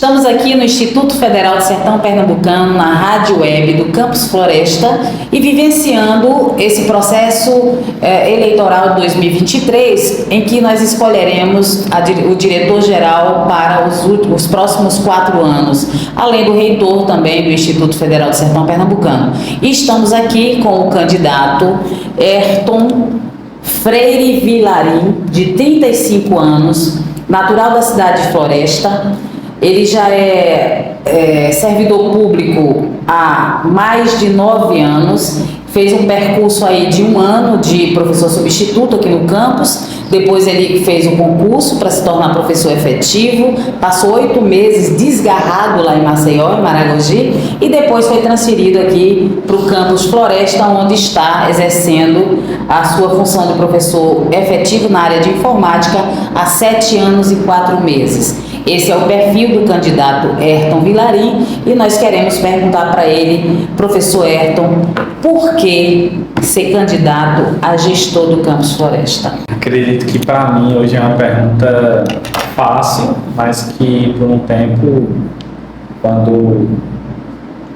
Estamos aqui no Instituto Federal do Sertão Pernambucano, na rádio web do Campus Floresta e vivenciando esse processo eleitoral 2023, em que nós escolheremos o diretor-geral para os próximos 4 anos, além do reitor também do Instituto Federal do Sertão Pernambucano. E estamos aqui com o candidato Ayrton Freire Vilarim, de 35 anos, natural da cidade de Floresta. Ele já é servidor público há mais de 9 anos, fez um percurso aí de 1 ano de professor substituto aqui no campus, depois ele fez um concurso para se tornar professor efetivo, passou 8 meses desgarrado lá em Maceió, em Maragogi, e depois foi transferido aqui para o campus Floresta, onde está exercendo a sua função de professor efetivo na área de informática há 7 anos e 4 meses. Esse é o perfil do candidato Ayrton Vilarim e nós queremos perguntar para ele, professor Ayrton, por que ser candidato a gestor do Campus Floresta? Acredito que para mim hoje é uma pergunta fácil, mas que por um tempo, quando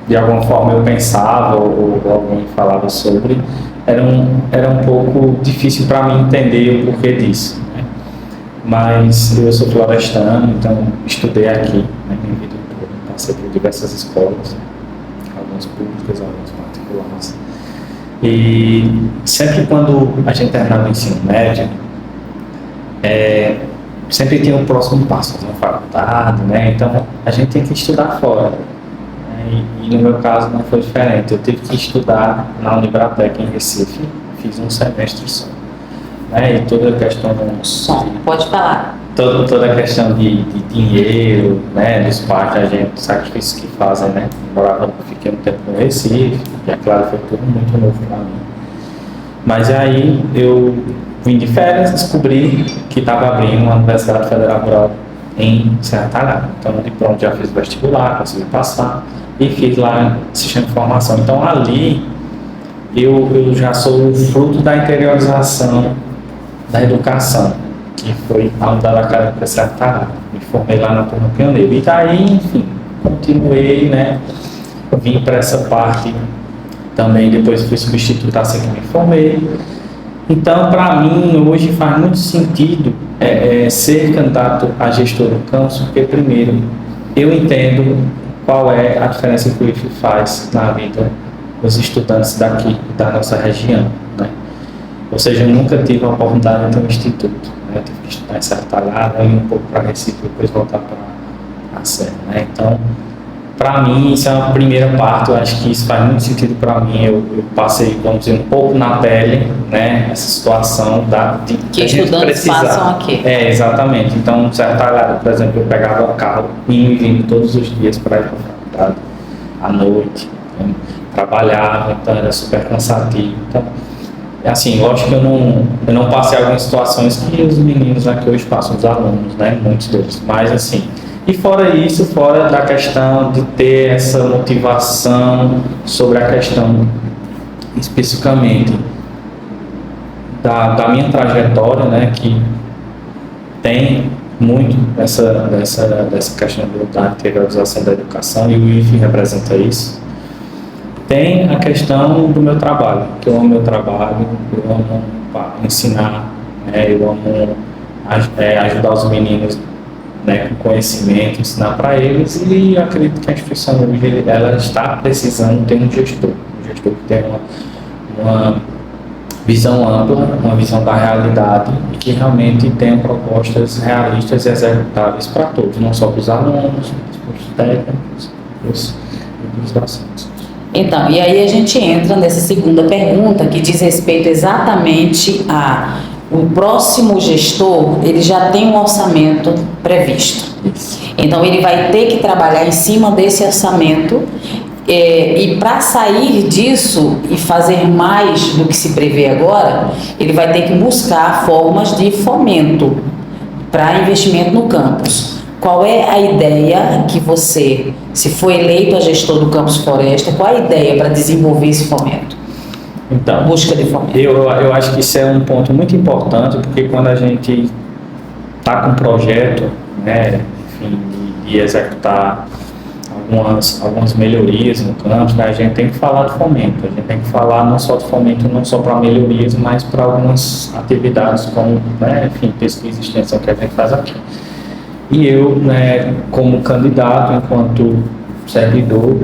de alguma forma eu pensava ou alguém falava sobre, era um pouco difícil para mim entender o porquê disso. Mas eu sou florestano, então estudei aqui, né, minha vida toda, passei por diversas escolas, algumas públicas, algumas particulares. E sempre quando a gente terminava o ensino médio, sempre tinha o próximo passo, uma faculdade, né? Então a gente tem que estudar fora. Né? E no meu caso não foi diferente, eu tive que estudar na Unibratec em Recife, fiz um semestre só. Né, e toda a questão pode falar. Toda a questão de dinheiro, né, dos pais da gente, sacrifícios que fazem, né? Fiquei um tempo no Recife, e é claro, foi tudo muito novo para mim. Mas aí eu vim de férias, descobri que estava abrindo uma Universidade Federal Rural em Serra Talhada. Então, de pronto, já fiz vestibular, consegui passar e fiz lá sistema de formação. Então, ali eu já sou fruto da interiorização da educação, que foi a unidade acadêmica Serra Talhada. Me formei lá na turma pioneira. E daí, enfim, continuei, né? Vim para essa parte também, depois fui substituto assim que me formei. Então, para mim, hoje faz muito sentido ser candidato a gestor do campus, porque, primeiro, eu entendo qual é a diferença que o IFE faz na vida dos estudantes daqui, da nossa região, né? Ou seja, eu nunca tive a oportunidade de ter um instituto, né? Eu tive que estudar em Serra Talhada, ir um pouco para Recife, depois voltar para a Serra, né? Então, para mim, isso é a primeira parte, eu acho que isso faz muito sentido para mim. Eu passei, vamos dizer, um pouco na pele, né? Essa situação de que estudantes passam aqui. Exatamente. Então, Serra Talhada, por exemplo, eu pegava o carro, indo e vindo todos os dias para ir para a faculdade, à noite, né? Trabalhava, então era super cansativo. Então, assim, lógico que eu não passei algumas situações que os meninos aqui hoje passam, os alunos, né, muitos deles, mas assim, e fora isso, fora da questão de ter essa motivação sobre a questão especificamente da minha trajetória, né, que tem muito dessa questão da interiorização da educação, e o IFE representa isso. Tem a questão do meu trabalho, que eu amo meu trabalho, eu amo ensinar, né, eu amo ajudar os meninos, né, com conhecimento, ensinar para eles, e eu acredito que a instituição hoje ela está precisando ter um gestor que tenha uma visão ampla, uma visão da realidade e que realmente tenha propostas realistas e executáveis para todos, não só para os alunos, para os técnicos, para os docentes. Então, e aí a gente entra nessa segunda pergunta que diz respeito exatamente o próximo gestor, ele já tem um orçamento previsto. Então, ele vai ter que trabalhar em cima desse orçamento e para sair disso e fazer mais do que se prevê agora, ele vai ter que buscar formas de fomento para investimento no campus. Qual é a ideia que você, se for eleito a gestor do Campus Floresta, qual a ideia para desenvolver esse fomento? Então, busca de fomento. Eu acho que isso é um ponto muito importante, porque quando a gente está com um projeto, né, enfim, e executar algumas melhorias no campus, né, a gente tem que falar de fomento, a gente tem que falar não só de fomento, não só para melhorias, mas para algumas atividades como, né, enfim, pesquisa e extensão que a gente faz aqui. E eu, né, como candidato, enquanto servidor,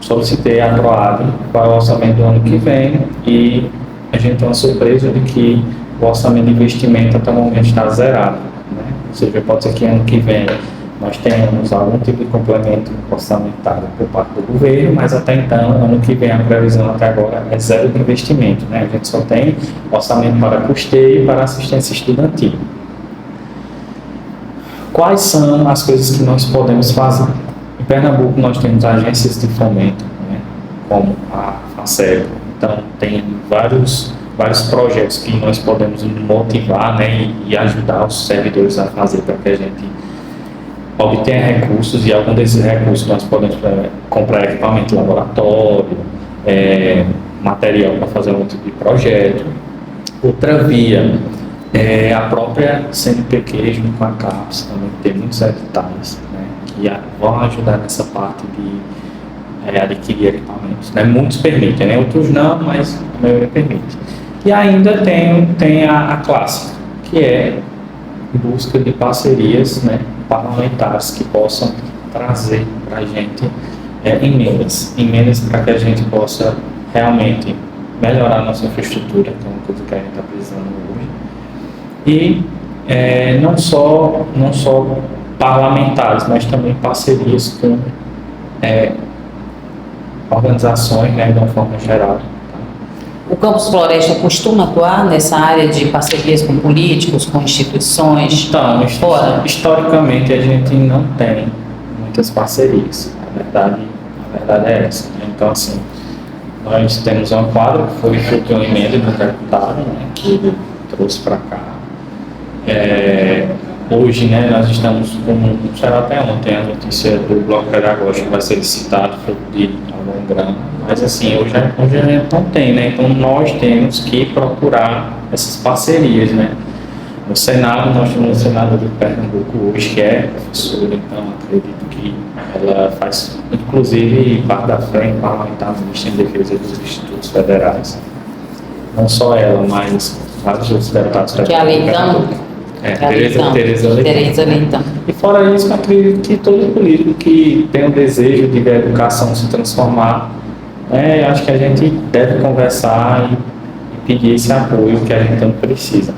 solicitei a PROAB para o orçamento do ano que vem e a gente tem uma surpresa de que o orçamento de investimento até o momento está zerado, né? Ou seja, pode ser que ano que vem nós tenhamos algum tipo de complemento orçamentário por parte do governo, mas até então, ano que vem, a previsão até agora é zero de investimento, né? A gente só tem orçamento para custeio e para assistência estudantil. Quais são as coisas que nós podemos fazer? Em Pernambuco, nós temos agências de fomento, né? Como a FACEG. Então, tem vários projetos que nós podemos motivar, né, e ajudar os servidores a fazer para que a gente obtenha recursos, e algum desses recursos nós podemos comprar equipamento de laboratório, material para fazer algum tipo de projeto. Outra via é a própria CNPq junto com a CAPES, também tem muitos editais, né, que vão ajudar nessa parte de adquirir equipamentos, né? Muitos permitem, né? Outros não, mas a maioria permite. E ainda tem a clássica, que é busca de parcerias, né, parlamentares que possam trazer para a gente emendas para que a gente possa realmente melhorar a nossa infraestrutura, que é uma coisa que a gente está precisando hoje. E não só parlamentares, mas também parcerias com organizações, né, de uma forma geral. O Campus Floresta costuma atuar nessa área de parcerias com políticos, com instituições? Então, historicamente a gente não tem muitas parcerias. A verdade é essa. Então, assim, nós temos uma quadra que foi fruto de uma emenda do deputado, né, que ele trouxe para cá. Hoje, né, nós estamos com, será até ontem, a notícia do bloco pedagógico que vai ser licitado, fruto de algum grana, mas assim, hoje a gente não tem, né, então nós temos que procurar essas parcerias, né. No Senado, nós temos o Senado de Pernambuco hoje, que é professora, então acredito que ela faz, inclusive, parte da frente parlamentar mista em defesa dos institutos federais. Não só ela, mas vários outros deputados. Que é a Leitão. Tereza Leitão. E fora isso, eu acredito que todo político que tem o desejo de ver a educação se transformar, acho que a gente deve conversar e pedir esse apoio que a gente tanto precisa.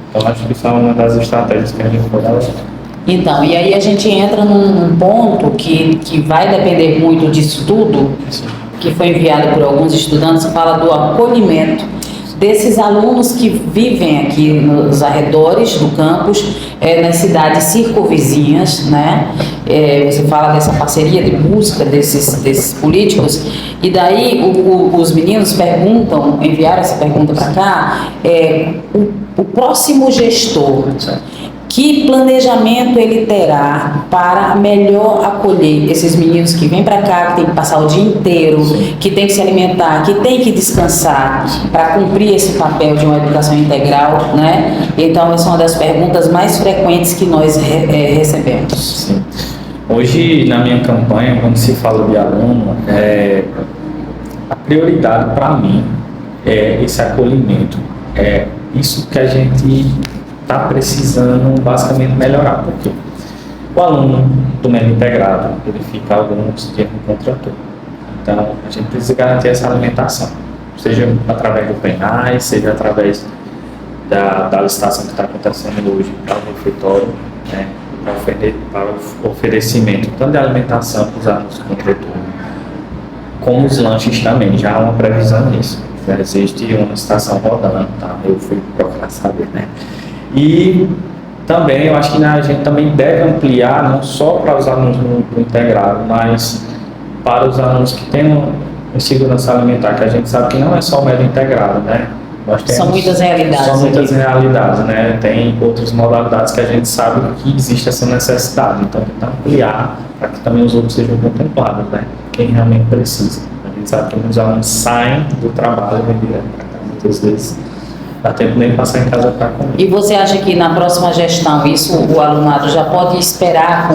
Então, acho que isso é uma das estratégias que a gente pode adotar. Então, e aí a gente entra num ponto que vai depender muito disso tudo, sim, que foi enviado por alguns estudantes, que fala do acolhimento desses alunos que vivem aqui nos arredores do campus, nas cidades circunvizinhas, né? Você fala dessa parceria de busca desses políticos, e daí os meninos enviaram essa pergunta para cá, o próximo gestor, que planejamento ele terá para melhor acolher esses meninos que vêm para cá, que tem que passar o dia inteiro, sim, que tem que se alimentar, que tem que descansar para cumprir esse papel de uma educação integral, né? Então, essa é uma das perguntas mais frequentes que nós recebemos. Sim. Hoje, na minha campanha, quando se fala de aluno, a prioridade para mim é esse acolhimento. É isso que a gente está precisando basicamente melhorar, porque o aluno do médio integrado, ele fica alguns dias no contrator. Então, a gente precisa garantir essa alimentação, seja através do PENAI, seja através da licitação que está acontecendo hoje para o refeitório, né, para o oferecimento tanto de alimentação para os alunos do contrator, como os lanches também, já há uma previsão nisso. Já existe uma licitação rodando, tá? Eu fui procurar saber, né? E também, eu acho que a gente também deve ampliar, não só para os alunos do integrado, mas para os alunos que têm uma insegurança alimentar, que a gente sabe que não é só o médio integrado, né? São muitas realidades. São muitas realidades, né? Tem outras modalidades que a gente sabe que existe essa necessidade, então tentar ampliar para que também os outros sejam contemplados, né? Quem realmente precisa. A gente sabe que muitos alunos saem do trabalho e vêm direto para cá, muitas vezes dá tempo nem de passar em casa para comer. E você acha que na próxima gestão isso o alunado já pode esperar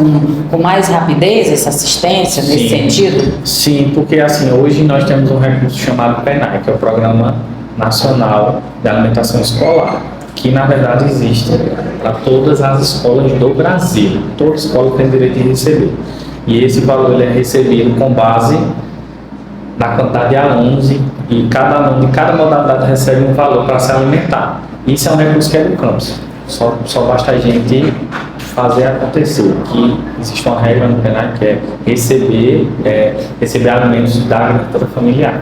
com mais rapidez essa assistência nesse sentido? Sim, porque assim, hoje nós temos um recurso chamado PENAI, que é o Programa Nacional de Alimentação Escolar, que na verdade existe para todas as escolas do Brasil. Toda escola tem direito de receber. E esse valor ele é recebido com base na quantidade de alunos e cada aluno de cada modalidade recebe um valor para se alimentar. Isso é um recurso que é do campus. Só basta a gente fazer acontecer, que existe uma regra no PENAI que é receber alimentos da agricultura familiar.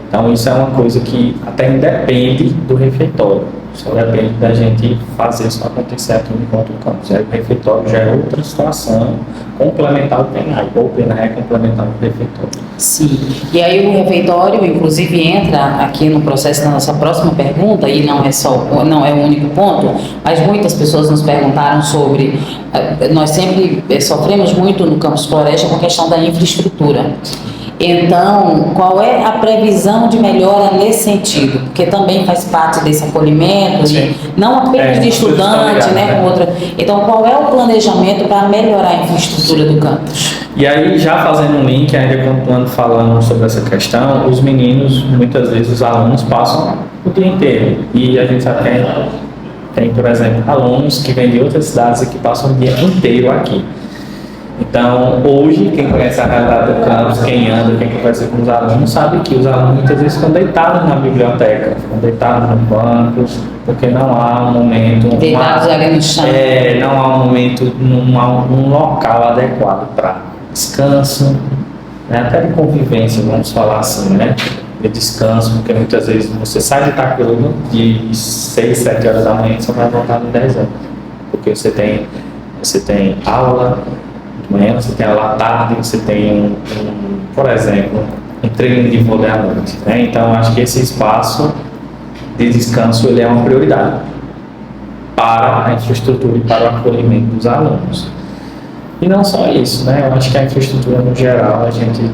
Então isso é uma coisa que até independe do refeitório, só depende da gente fazer isso acontecer aqui enquanto campus. O refeitório já é outra situação, complementar ao PENAI, ou o PENAI é complementar o refeitório. Sim, e aí o refeitório inclusive entra aqui no processo da nossa próxima pergunta, e não é o único ponto, mas muitas pessoas nos perguntaram sobre, nós sempre sofremos muito no Campus Floresta com a questão da infraestrutura. Então, qual é a previsão de melhora nesse sentido? Porque também faz parte desse acolhimento, não apenas de estudante, né, com outra. Então, qual é o planejamento para melhorar a infraestrutura do campus? E aí, já fazendo um link, ainda continuando falando sobre essa questão, os meninos, muitas vezes os alunos passam o dia inteiro. E a gente sabe que tem, por exemplo, alunos que vêm de outras cidades e que passam o dia inteiro aqui. Então, hoje, quem conhece a realidade do campus, quem anda, quem conversa com os alunos, sabe que os alunos muitas vezes ficam deitados na biblioteca, ficam deitados nos bancos, porque não há um momento... Deitados ali no chão. Não há um momento, não há um local adequado para descanso, né, até de convivência, vamos falar assim, né? De descanso, porque muitas vezes você sai de Itaquera de 6, 7 horas da manhã e só vai voltar em 10 horas, porque você tem aula de manhã, você tem aula à tarde, você tem, por exemplo, um treino de vôlei à noite, né? Então, acho que esse espaço de descanso ele é uma prioridade para a infraestrutura e para o acolhimento dos alunos. E não só isso, né? Eu acho que a infraestrutura no geral a gente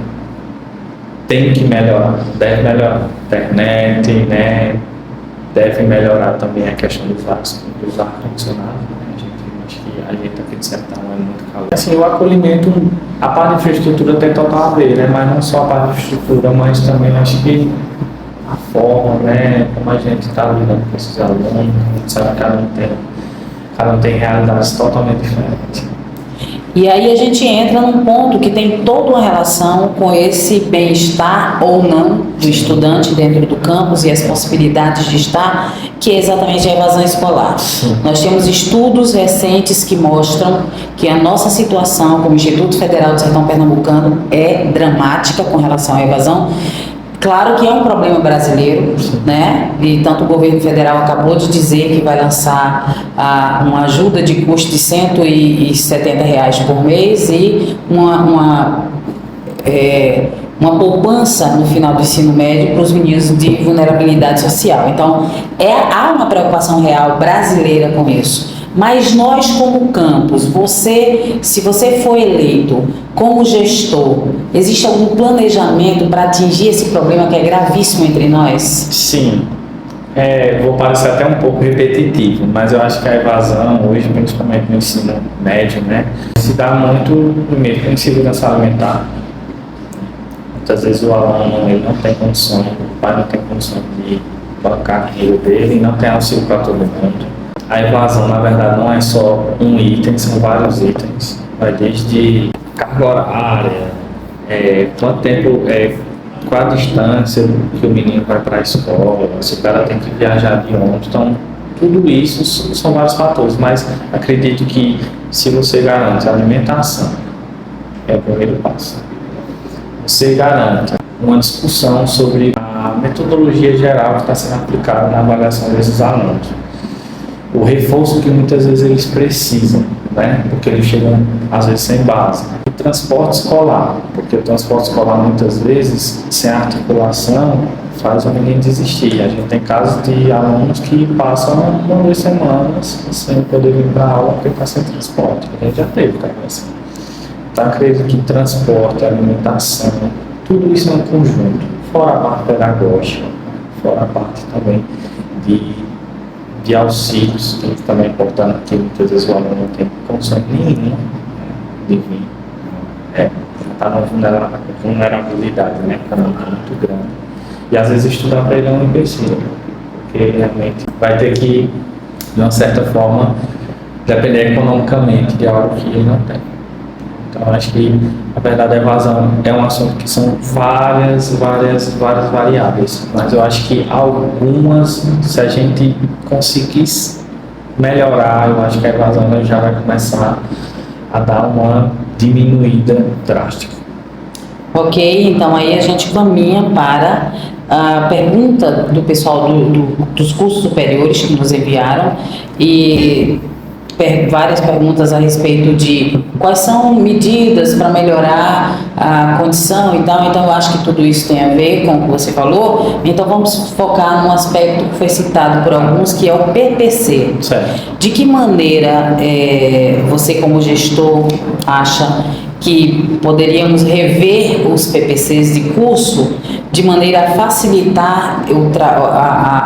tem que melhorar, deve melhorar. Internet, né? Deve melhorar também a questão dos ar-condicionados, né? Acho que a gente aqui de Sertão é muito calor. Assim, o acolhimento, a parte de infraestrutura tem total a ver, né? Mas não só a parte de infraestrutura, mas também acho que a forma, né? Como a gente está lidando com esses alunos, a gente sabe que cada um tem realidades totalmente diferentes. E aí a gente entra num ponto que tem toda uma relação com esse bem-estar ou não do estudante dentro do campus e as possibilidades de estar, que é exatamente a evasão escolar. Nós temos estudos recentes que mostram que a nossa situação como Instituto Federal do Sertão Pernambucano é dramática com relação à evasão. Claro que é um problema brasileiro, né? E tanto o governo federal acabou de dizer que vai lançar uma ajuda de custo de R$170 por mês e uma poupança no final do ensino médio para os meninos de vulnerabilidade social. Então, há uma preocupação real brasileira com isso. Mas nós, como campus, se você for eleito como gestor, existe algum planejamento para atingir esse problema que é gravíssimo entre nós? Sim. Vou parecer até um pouco repetitivo, mas eu acho que a evasão hoje, principalmente no ensino médio, né, se dá muito, primeiro, com insegurança alimentar. Muitas vezes o aluno ele não tem condições, o pai não tem condições de bancar a renda dele e não tem auxílio para todo mundo. A evasão, na verdade, não é só um item, são vários itens. Vai desde carga horária, quanto tempo, qual a distância que o menino vai para a escola, se o cara tem que viajar de ônibus. Então, tudo isso são vários fatores, mas acredito que se você garante a alimentação, é o primeiro passo. Você garante uma discussão sobre a metodologia geral que está sendo aplicada na avaliação desses alunos. O reforço que muitas vezes eles precisam, né? Porque eles chegam às vezes sem base. O transporte escolar, porque o transporte escolar muitas vezes, sem articulação, faz o menino desistir. A gente tem casos de alunos que passam 1 ou 2 semanas sem poder vir para a aula porque está sem transporte. A gente já teve, tá? Assim. Então acredito que transporte, alimentação, tudo isso é um conjunto, fora a parte pedagógica, fora a parte também de de auxílios, que também é importante, porque muitas vezes o aluno não tem condições nenhuma de vir. Está numa vulnerabilidade, né? Está muito grande. E às vezes estudar para ele é um empecilho, porque realmente vai ter que, de uma certa forma, depender economicamente de algo que ele não tem. Então, acho que a verdade da evasão é um assunto que são várias variáveis, mas eu acho que algumas, se a gente conseguir melhorar, eu acho que a evasão já vai começar a dar uma diminuída drástica. Ok, então aí a gente caminha para a pergunta do pessoal dos cursos superiores que nos enviaram e várias perguntas a respeito de quais são medidas para melhorar a condição e tal. Então eu acho que tudo isso tem a ver com o que você falou. Então vamos focar num aspecto que foi citado por alguns, que é o PPC. Certo. De que maneira você, como gestor, acha que poderíamos rever os PPCs de curso de maneira a facilitar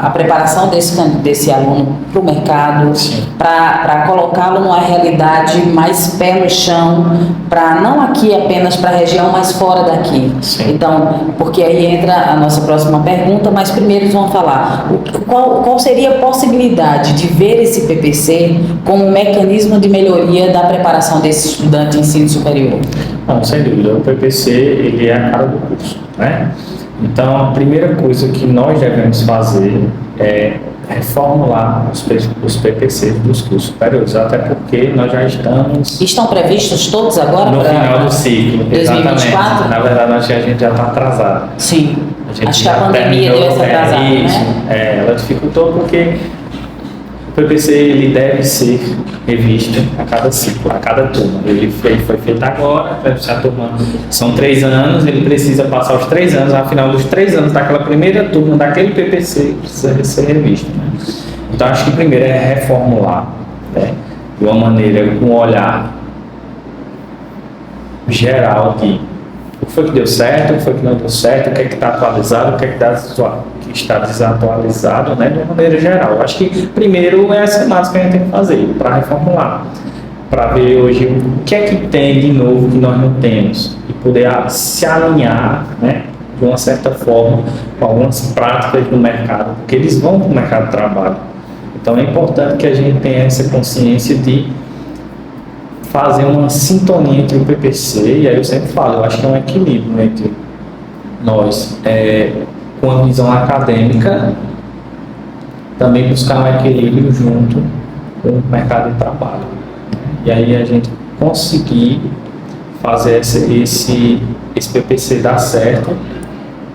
a preparação desse aluno para o mercado, para colocá-lo numa realidade mais pé no chão, para não aqui apenas para a região, mas fora daqui. Sim. Então, porque aí entra a nossa próxima pergunta, mas primeiro vamos falar qual seria a possibilidade de ver esse PPC como um mecanismo de melhoria da preparação desse estudante de ensino superior? Não, sem dúvida, o PPC ele é a cara do curso, né? Então, a primeira coisa que nós devemos fazer é reformular os PPCs dos cursos superiores, até porque nós já estamos... Estão previstos todos agora? No final do ciclo, 2024? exatamente. Na verdade, a gente já está atrasado. Sim, acho que a pandemia deu essa atrasada, né? Ela dificultou porque o PPC ele deve ser revisto a cada ciclo, a cada turma. Ele foi feito agora, a turma são 3 anos, ele precisa passar os 3 anos, ao final dos 3 anos daquela primeira turma, daquele PPC, precisa ser revisto. Né? Então, acho que primeiro é reformular, né? De uma maneira, com um olhar geral de o que foi que deu certo, o que foi que não deu certo, o que é que está atualizado, o que é que está desatualizado, né, de uma maneira geral. Eu acho que primeiro é essa análise que a gente tem que fazer para reformular, para ver hoje o que é que tem de novo que nós não temos e poder se alinhar, né, de uma certa forma com algumas práticas do mercado, porque eles vão para o mercado de trabalho. Então é importante que a gente tenha essa consciência de fazer uma sintonia entre o PPC, e aí eu sempre falo, eu acho que é um equilíbrio entre nós, com a visão acadêmica, também buscar um equilíbrio junto com o mercado de trabalho. E aí a gente conseguir fazer esse PPC dar certo,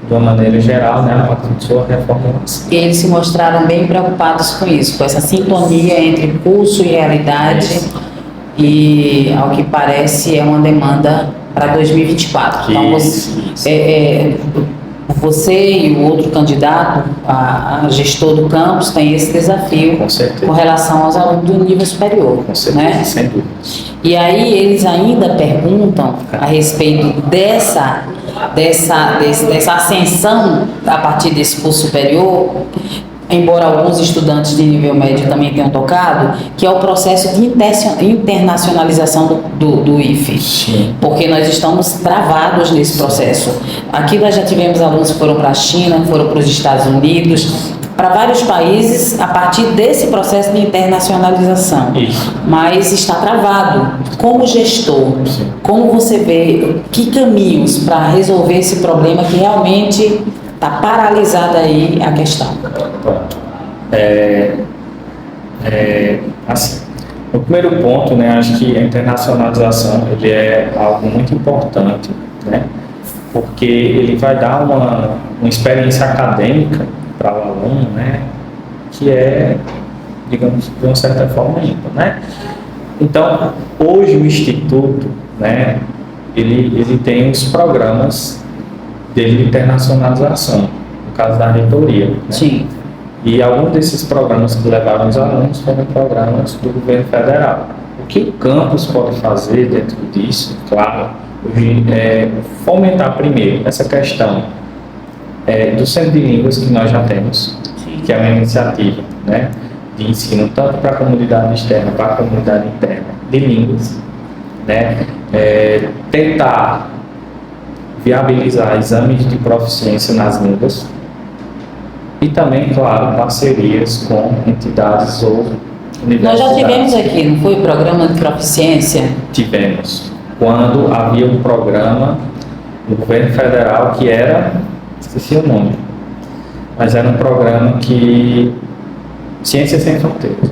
de uma maneira geral, né, a partir de sua reformulação. E eles se mostraram bem preocupados com isso, com essa sintonia entre curso e realidade. E, ao que parece, é uma demanda para 2024. Então, você e o outro candidato, a gestor do campus, tem esse desafio com relação aos alunos do nível superior. Com certeza, né? Sem dúvida. E aí, eles ainda perguntam a respeito dessa ascensão a partir desse curso superior, embora alguns estudantes de nível médio também tenham tocado, que é o processo de internacionalização do IFE. Sim. Porque nós estamos travados nesse processo. Aqui nós já tivemos alunos que foram para a China, foram para os Estados Unidos, para vários países a partir desse processo de internacionalização. Isso. Mas está travado. Como gestor, sim, como você vê, que caminhos para resolver esse problema que realmente está paralisada aí a questão? Assim, o primeiro ponto, né, acho que a internacionalização ele é algo muito importante, né, porque ele vai dar uma experiência acadêmica para o aluno, né, que é, digamos, de uma certa forma ímpar, né. Então, hoje o Instituto, né, ele tem os programas de internacionalização, no caso da reitoria. Né? Sim. E alguns desses programas que levaram os alunos foram programas do governo federal. O que o campus pode fazer dentro disso, claro, hoje é fomentar primeiro essa questão do Centro de Línguas que nós já temos, que é uma iniciativa, né, de ensino, tanto para a comunidade externa, para a comunidade interna, de línguas, né? Tentar viabilizar exames de proficiência nas línguas e também, claro, parcerias com entidades ou universidades. Nós já tivemos aqui, não foi, o programa de proficiência? Tivemos. Quando havia um programa do governo federal que era, esqueci o nome, mas era um programa que Ciências Sem Fronteiras.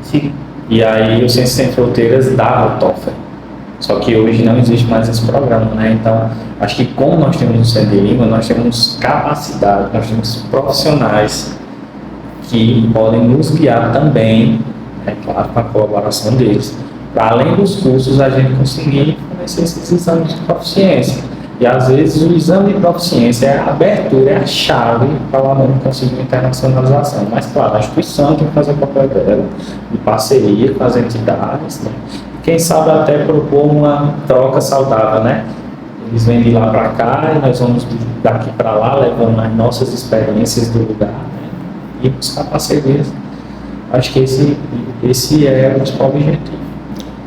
Sim. E aí o Ciências Sem Fronteiras dava o TOEFL. Só que hoje não existe mais esse programa, né? Então, acho que como nós temos um centro de língua, nós temos capacidade, nós temos profissionais que podem nos guiar também, é claro, com a colaboração deles, para além dos cursos a gente conseguir fornecer esses exames de proficiência. E às vezes o exame de proficiência é a abertura, é a chave para o aluno conseguir uma internacionalização. Mas claro, a instituição tem que fazer o papel dela, de parceria com as entidades, né? Quem sabe até propor uma troca saudável, né? Eles vêm de lá para cá e nós vamos daqui para lá, levando as nossas experiências do lugar, né? E buscar parcerias. Acho que esse é o principal objetivo.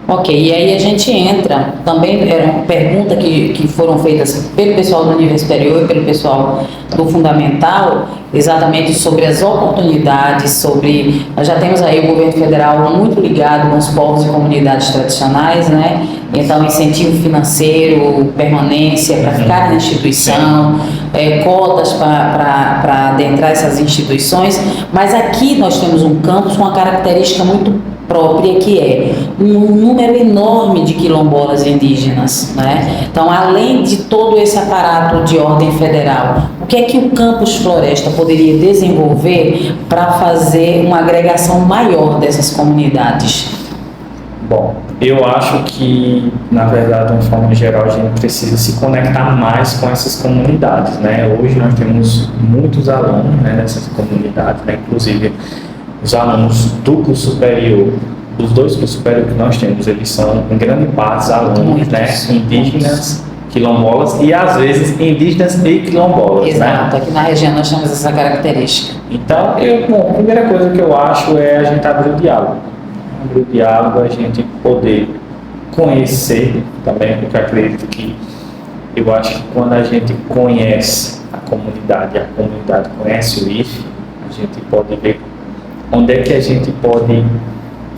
Ok, e aí a gente entra, também era uma pergunta que foram feitas pelo pessoal do nível superior e pelo pessoal do fundamental, exatamente sobre as oportunidades, nós já temos aí o governo federal muito ligado com os povos e comunidades tradicionais, né? Então, incentivo financeiro, permanência para ficar na instituição, cotas para adentrar essas instituições, mas aqui nós temos um campus com uma característica muito própria, que é um número enorme de quilombolas indígenas, né? Então, além de todo esse aparato de ordem federal, o que é que o Campus Floresta poderia desenvolver para fazer uma agregação maior dessas comunidades? Bom, eu acho que, na verdade, de uma forma geral, a gente precisa se conectar mais com essas comunidades, né? Hoje nós temos muitos alunos, né, nessas comunidades, né? Inclusive os alunos do curso superior, dos dois cursos superiores que nós temos, eles são, em grande parte, alunos, né, indígenas, quilombolas e, às vezes, indígenas e quilombolas. Exato, né? Aqui na região nós temos essa característica. Então, a primeira coisa que eu acho é a gente abrir o diálogo. Abrir o diálogo, a gente poder conhecer também, porque eu acredito que, eu acho que quando a gente conhece a comunidade e a comunidade conhece o IFE, a gente pode ver onde é que a gente pode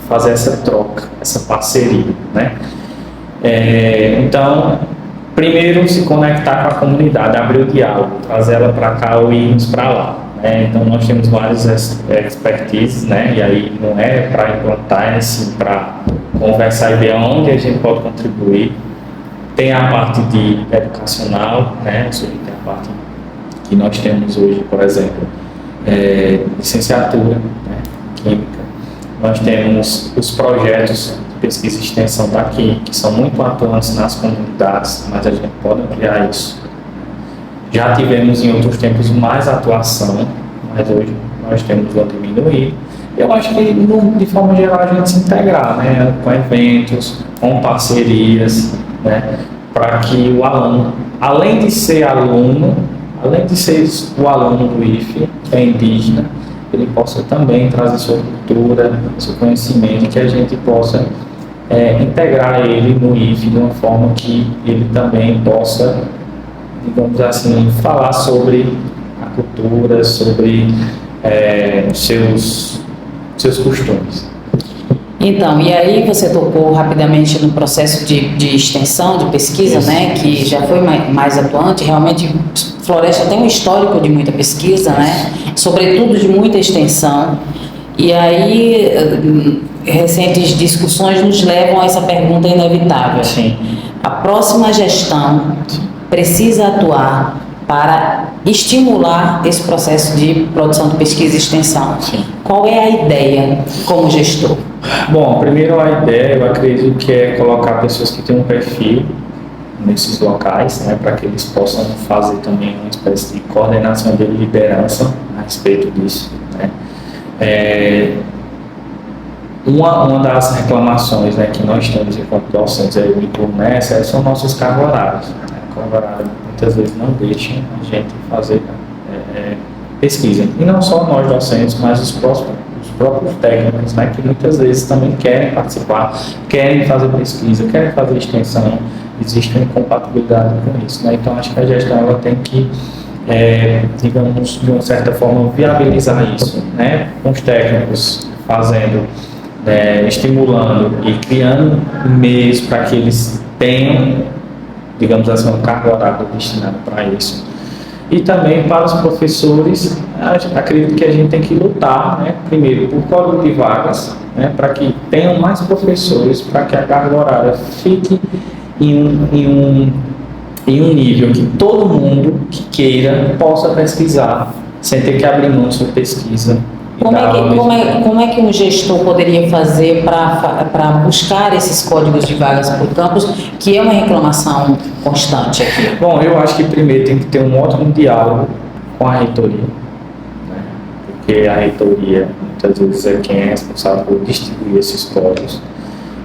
fazer essa troca, essa parceria, né? Então, primeiro se conectar com a comunidade, abrir o diálogo, trazer ela para cá ou irmos para lá, né? Então, nós temos várias expertises, né? E aí não é para implantar, é sim para conversar e ver onde a gente pode contribuir. Tem a parte de educacional, né? Ou seja, tem a parte que nós temos hoje, por exemplo, licenciatura, né, química. Nós temos os projetos de pesquisa e extensão daqui, que são muito atuantes nas comunidades, mas a gente pode ampliar isso. Já tivemos em outros tempos mais atuação, mas hoje nós temos uma diminuído. Eu acho que, de forma geral, a gente se integrar, né, com eventos, com parcerias, né, para que o aluno, além de ser o aluno do IFE, que é indígena, ele possa também trazer sua cultura, seu conhecimento, que a gente possa integrar ele no IFE de uma forma que ele também possa, digamos assim, falar sobre a cultura, sobre seus costumes. Então, e aí você tocou rapidamente no processo de extensão, de pesquisa, isso, né, que já foi mais atuante. Realmente, Floresta tem um histórico de muita pesquisa, né, sobretudo de muita extensão. E aí, recentes discussões nos levam a essa pergunta inevitável. Sim. A próxima gestão precisa atuar para estimular esse processo de produção de pesquisa e extensão. Sim. Qual é a ideia como gestor? Bom, primeiro a ideia, eu acredito que é colocar pessoas que têm um perfil nesses locais, né, para que eles possam fazer também uma espécie de coordenação de liderança a respeito disso, né. Uma das reclamações, né, que nós temos enquanto docentes, eu me incluo nessa, são nossos cargos horários. Cargos horários muitas vezes não deixam a gente fazer pesquisa. E não só nós docentes, mas os próprios técnicos, né, que muitas vezes também querem participar, querem fazer pesquisa, querem fazer extensão, existe uma incompatibilidade com isso, né? Então acho que a gestão ela tem que, digamos, de uma certa forma viabilizar isso, né, com os técnicos fazendo, estimulando e criando meios para que eles tenham, digamos assim, uma carga horária destinada para isso. E também para os professores, acredito que a gente tem que lutar, né, primeiro por código de vagas, né, para que tenham mais professores, para que a carga horária fique em um nível que todo mundo que queira possa pesquisar, sem ter que abrir mão de sua pesquisa. Como é que um gestor poderia fazer para buscar esses códigos de vagas para o campus, que é uma reclamação constante aqui? Bom, eu acho que primeiro tem que ter um ótimo diálogo com a reitoria, né? Porque a reitoria muitas vezes é quem é responsável por distribuir esses códigos,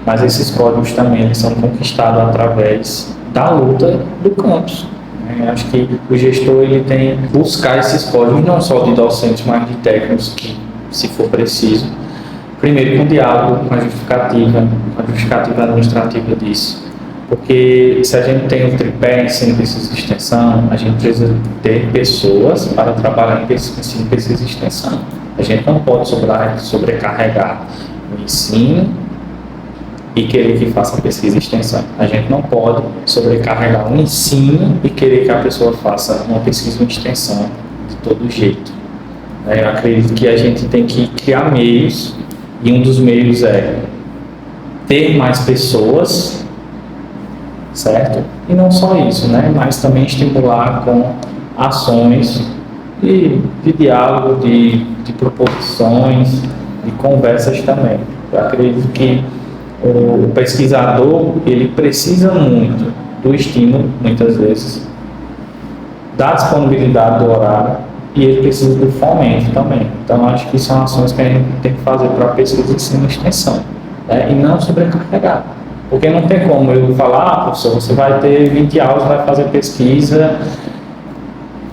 mas esses códigos também eles são conquistados através da luta do campus. Acho que o gestor ele tem que buscar esses códigos, não só de docentes, mas de técnicos, que, se for preciso, primeiro com diálogo, com a justificativa administrativa disso. Porque se a gente tem um tripé ensino, pesquisa e extensão, a gente precisa ter pessoas para trabalhar em ensino, pesquisa e extensão. A gente não pode sobrecarregar o ensino e querer que faça pesquisa e extensão. A gente não pode sobrecarregar o ensino e querer que a pessoa faça uma pesquisa e extensão de todo jeito. Eu acredito que a gente tem que criar meios, e um dos meios é ter mais pessoas, certo? E não só isso, né? Mas também estimular com ações de diálogo, de proposições, de conversas também. Eu acredito que o pesquisador, ele precisa muito do estímulo, muitas vezes, da disponibilidade do horário, e ele precisa do fomento também. Então, acho que são ações que a gente tem que fazer para a pesquisa, ensino e extensão, né? E não sobrecarregar. Porque não tem como eu falar, professor, você vai ter 20 aulas, vai fazer pesquisa,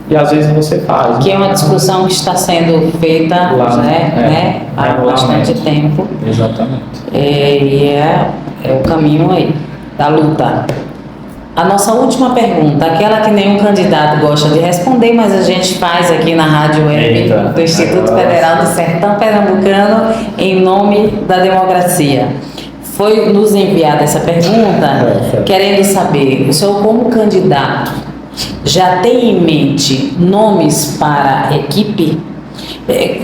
e às vezes você faz. Que é uma discussão que está sendo feita lá, há bastante tempo. Exatamente. E é o caminho aí, da luta. A nossa última pergunta, aquela que nenhum candidato gosta de responder, mas a gente faz aqui na Rádio Web do Instituto Federal do Sertão Pernambucano, em nome da democracia. Foi nos enviada essa pergunta, querendo saber, o senhor como candidato já tem em mente nomes para a equipe?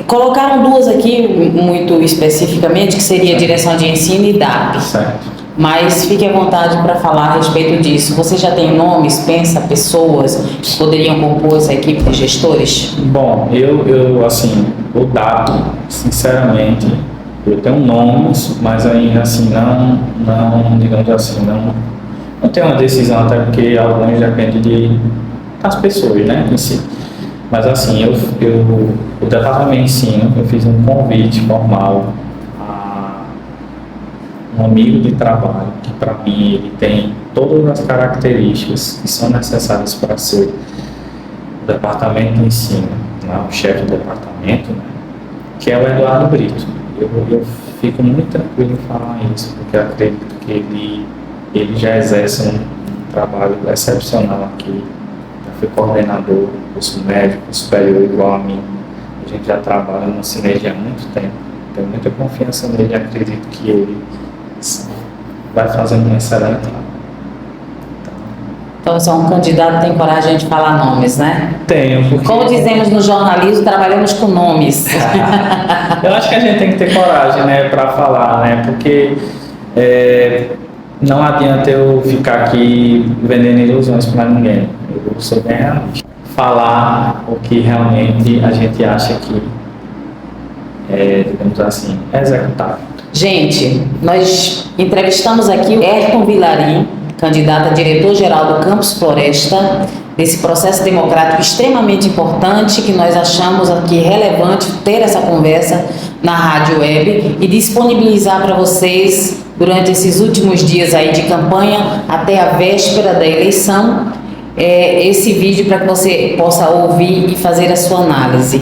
Colocaram duas aqui muito especificamente, que seria Direção de Ensino e DAP. Certo. Mas fique à vontade para falar a respeito disso. Você já tem nomes, pensa, pessoas que poderiam compor essa equipe de gestores? Bom, eu assim, o DAP, sinceramente, eu tenho nomes, mas ainda assim não digamos assim, não tenho uma decisão, até porque alguns dependem das pessoas, né, em si. Mas assim, o Departamento de Ensino, eu fiz um convite formal a um amigo de trabalho, que para mim ele tem todas as características que são necessárias para ser o Departamento de Ensino, né, o chefe do departamento, né, que é o Eduardo Brito. Eu fico muito tranquilo em falar isso, porque eu acredito que ele já exerce um trabalho excepcional aqui. Já foi coordenador, curso médico, superior igual a mim. A gente já trabalha numa sinergia há muito tempo. Tenho muita confiança nele e acredito que ele vai fazer um excelente trabalho. Então, você é um candidato que tem coragem de falar nomes, né? Tenho, porque... Como dizemos no jornalismo, trabalhamos com nomes. Eu acho que a gente tem que ter coragem, né, para falar, né, porque não adianta eu ficar aqui vendendo ilusões para ninguém. Eu sou bem realista. Falar o que realmente a gente acha que digamos assim, executável. Gente, nós entrevistamos aqui o Ayrton Vilarim, candidato a diretor-geral do Campus Floresta, nesse processo democrático extremamente importante, que nós achamos aqui relevante ter essa conversa na Rádio Web e disponibilizar para vocês, durante esses últimos dias aí de campanha, até a véspera da eleição, esse vídeo para que você possa ouvir e fazer a sua análise.